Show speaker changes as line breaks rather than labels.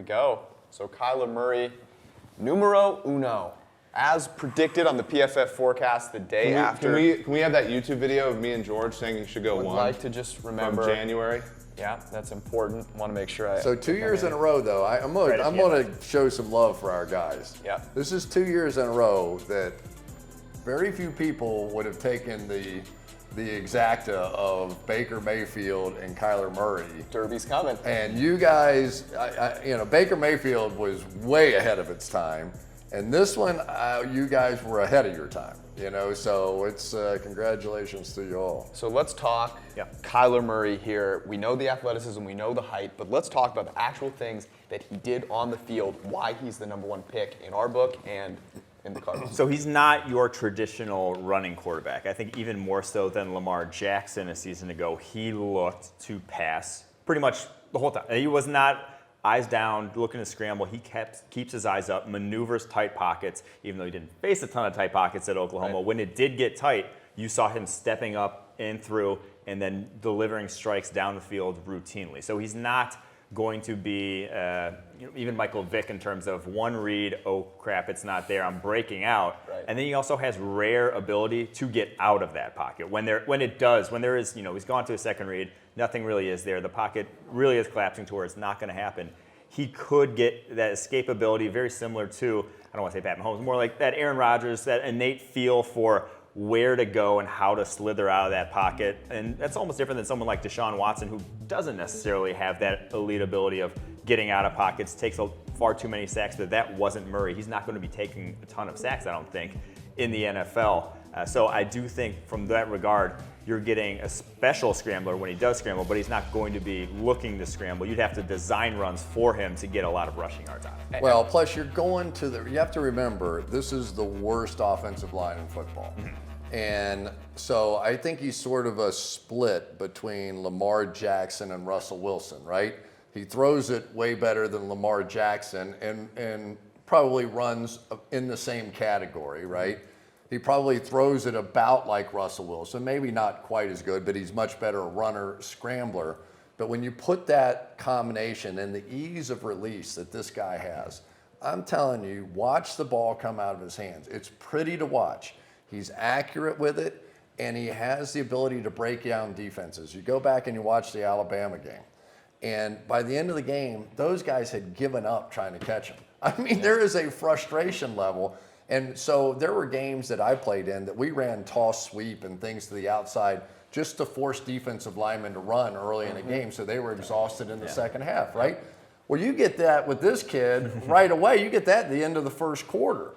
we go. So Kyler Murray, numero uno. As predicted on the PFF forecast the day after.
Can we have that YouTube video of me and George saying he should go
Would
one?
like to just remember.
From January.
Yeah, that's important. Want to make sure I.
So 2 years in a row, though, I'm gonna show some love for our guys.
Yeah.
This is 2 years in a row that very few people would have taken the exacta of Baker Mayfield and Kyler Murray.
Derby's coming.
And you guys, Baker Mayfield was way ahead of its time, and this one, you guys were ahead of your time. So it's congratulations to you all.
So let's talk Kyler Murray here. We know the athleticism, we know the height, but let's talk about the actual things that he did on the field, why he's the number one pick in our book and in the Cardinals.
So he's not your traditional running quarterback. I think even more so than Lamar Jackson a season ago, he looked to pass pretty much the whole time. He was not eyes down, looking to scramble. He keeps his eyes up, maneuvers tight pockets, even though he didn't face a ton of tight pockets at Oklahoma. Right. When it did get tight, you saw him stepping up and through and then delivering strikes down the field routinely. So he's not going to be even Michael Vick in terms of one read, oh crap, it's not there, I'm breaking out. Right. And then he also has rare ability to get out of that pocket. When there is, he's gone to a second read, nothing really is there. The pocket really is collapsing to where it's not going to happen. He could get that escapability very similar to, I don't want to say Pat Mahomes, more like that Aaron Rodgers, that innate feel for where to go and how to slither out of that pocket. And that's almost different than someone like Deshaun Watson, who doesn't necessarily have that elite ability of getting out of pockets, takes far too many sacks, but that wasn't Murray. He's not going to be taking a ton of sacks, I don't think, in the NFL. So I do think from that regard, you're getting a special scrambler when he does scramble, but he's not going to be looking to scramble. You'd have to design runs for him to get a lot of rushing yards out of it.
Well, plus you're going to you have to remember, this is the worst offensive line in football. Mm-hmm. And so I think he's sort of a split between Lamar Jackson and Russell Wilson, right? He throws it way better than Lamar Jackson and probably runs in the same category, right? He probably throws it about like Russell Wilson, maybe not quite as good, but he's much better a runner, scrambler. But when you put that combination and the ease of release that this guy has, I'm telling you, watch the ball come out of his hands. It's pretty to watch. He's accurate with it, and he has the ability to break down defenses. You go back and you watch the Alabama game, and by the end of the game, those guys had given up trying to catch him. I mean, there is a frustration level. And so there were games that I played in that we ran toss sweep and things to the outside just to force defensive linemen to run early in the game so they were exhausted in the second half, right? Well, you get that with this kid right away. You get that at the end of the first quarter.